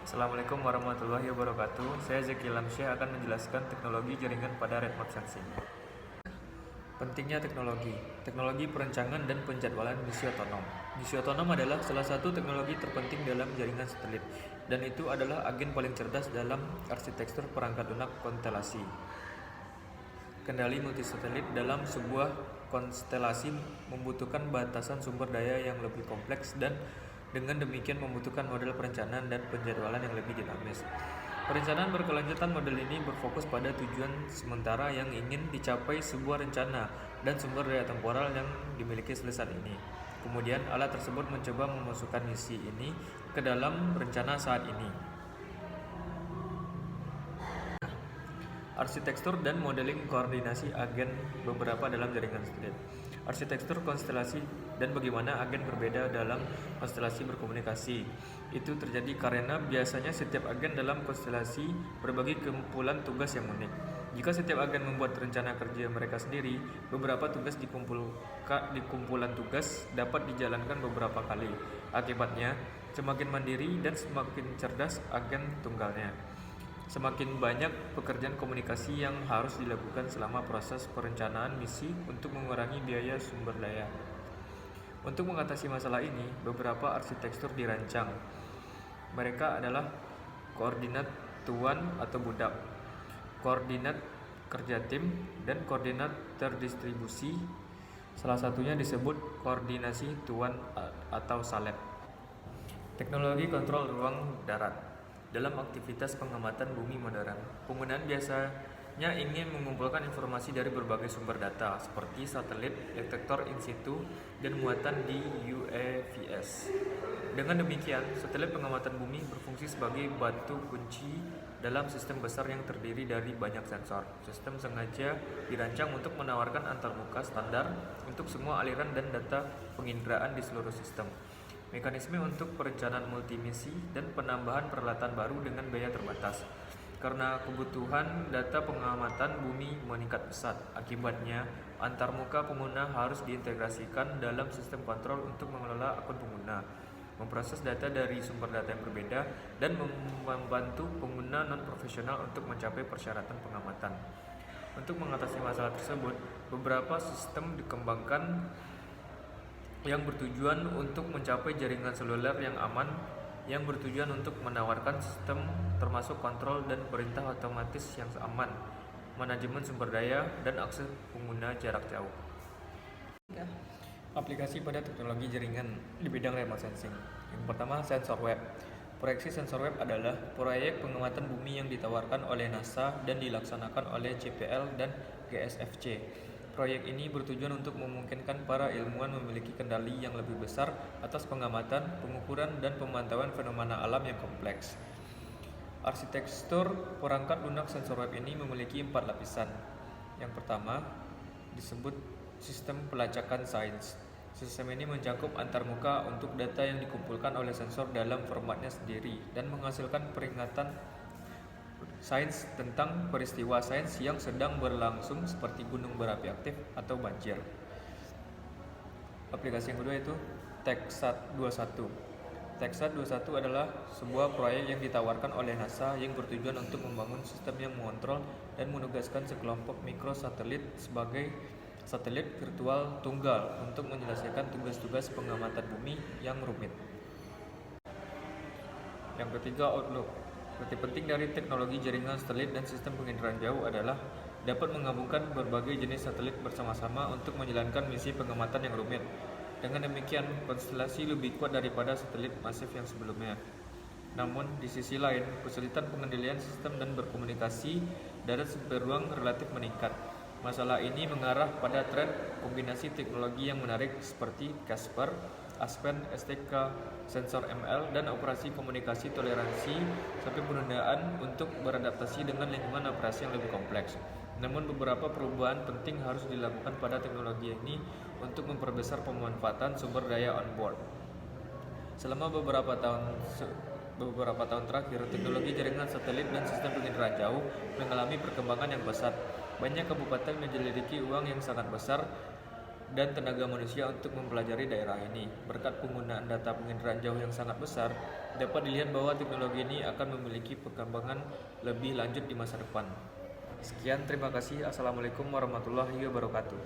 Assalamualaikum warahmatullahi wabarakatuh. Saya Zeki Lamsyah akan menjelaskan teknologi jaringan pada remote sensing. Pentingnya teknologi. Teknologi perencanaan dan penjadwalan misi otonom. Misi otonom adalah salah satu teknologi terpenting dalam jaringan satelit, dan itu adalah agen paling cerdas dalam arsitektur perangkat lunak konstelasi. Kendali multisatelit dalam sebuah konstelasi membutuhkan batasan sumber daya yang lebih kompleks dan dengan demikian membutuhkan model perencanaan dan penjadwalan yang lebih dinamis. Perencanaan berkelanjutan model ini berfokus pada tujuan sementara yang ingin dicapai sebuah rencana dan sumber daya temporal yang dimiliki saat ini. Kemudian alat tersebut mencoba memasukkan misi ini ke dalam rencana saat ini. Arsitektur dan modeling koordinasi agen beberapa dalam jaringan satelit. Arsitektur konstelasi dan bagaimana agen berbeda dalam konstelasi berkomunikasi. Itu terjadi karena biasanya setiap agen dalam konstelasi berbagi kumpulan tugas yang unik. Jika setiap agen membuat rencana kerja mereka sendiri, beberapa tugas di kumpulan tugas dapat dijalankan beberapa kali. Akibatnya, semakin mandiri dan semakin cerdas agen tunggalnya, semakin banyak pekerjaan komunikasi yang harus dilakukan selama proses perencanaan misi untuk mengurangi biaya sumber daya. Untuk mengatasi masalah ini, beberapa arsitektur dirancang. Mereka adalah koordinat tuan atau budak, koordinat kerja tim, dan koordinat terdistribusi. Salah satunya disebut koordinasi tuan atau salep. Teknologi kontrol ruang darat. Dalam aktivitas pengamatan bumi modern, penggunaan biasanya ingin mengumpulkan informasi dari berbagai sumber data seperti satelit, detektor in situ, dan muatan di UAVs. Dengan demikian, satelit pengamatan bumi berfungsi sebagai batu kunci dalam sistem besar yang terdiri dari banyak sensor. Sistem sengaja dirancang untuk menawarkan antarmuka standar untuk semua aliran dan data penginderaan di seluruh sistem. Mekanisme untuk perencanaan multimisi dan penambahan peralatan baru dengan biaya terbatas. Karena kebutuhan data pengamatan bumi meningkat pesat, akibatnya antarmuka pengguna harus diintegrasikan dalam sistem kontrol untuk mengelola akun pengguna, memproses data dari sumber data yang berbeda, dan membantu pengguna non-profesional untuk mencapai persyaratan pengamatan. Untuk mengatasi masalah tersebut, beberapa sistem dikembangkan yang bertujuan untuk mencapai jaringan seluler yang aman, yang bertujuan untuk menawarkan sistem termasuk kontrol dan perintah otomatis yang aman, manajemen sumber daya, dan akses pengguna jarak jauh. Aplikasi pada teknologi jaringan di bidang remote sensing. Yang pertama, sensor web. Proyeksi sensor web adalah proyek pengamatan bumi yang ditawarkan oleh NASA dan dilaksanakan oleh JPL dan GSFC. Proyek ini bertujuan untuk memungkinkan para ilmuwan memiliki kendali yang lebih besar atas pengamatan, pengukuran, dan pemantauan fenomena alam yang kompleks. Arsitektur perangkat lunak sensor web ini memiliki 4 lapisan. Yang pertama disebut sistem pelacakan sains. Sistem ini mencakup antarmuka untuk data yang dikumpulkan oleh sensor dalam formatnya sendiri dan menghasilkan peringatan sains tentang peristiwa sains yang sedang berlangsung seperti gunung berapi aktif atau banjir. Aplikasi yang kedua itu TechSat 21. TechSat 21 adalah sebuah proyek yang ditawarkan oleh NASA yang bertujuan untuk membangun sistem yang mengontrol dan menugaskan sekelompok mikrosatelit sebagai satelit virtual tunggal untuk menyelesaikan tugas-tugas pengamatan bumi yang rumit. Yang ketiga, Outlook. Arti penting dari teknologi jaringan satelit dan sistem penginderaan jauh adalah dapat menggabungkan berbagai jenis satelit bersama-sama untuk menjalankan misi pengamatan yang rumit. Dengan demikian, konstelasi lebih kuat daripada satelit masif yang sebelumnya. Namun, di sisi lain, kesulitan pengendalian sistem dan berkomunikasi darat beruang relatif meningkat. Masalah ini mengarah pada tren kombinasi teknologi yang menarik seperti Casper, Aspen, STK, sensor ML, dan operasi komunikasi toleransi sampai penundaan untuk beradaptasi dengan lingkungan operasi yang lebih kompleks. Namun beberapa perubahan penting harus dilakukan pada teknologi ini untuk memperbesar pemanfaatan sumber daya on-board. Selama beberapa tahun terakhir, teknologi jaringan satelit dan sistem penginderaan jauh mengalami perkembangan yang pesat. Banyak kabupaten menyelidiki uang yang sangat besar dan tenaga manusia untuk mempelajari daerah ini. Berkat penggunaan data penginderaan jauh yang sangat besar, dapat dilihat bahwa teknologi ini akan memiliki perkembangan lebih lanjut di masa depan. Sekian, terima kasih. Assalamualaikum warahmatullahi wabarakatuh.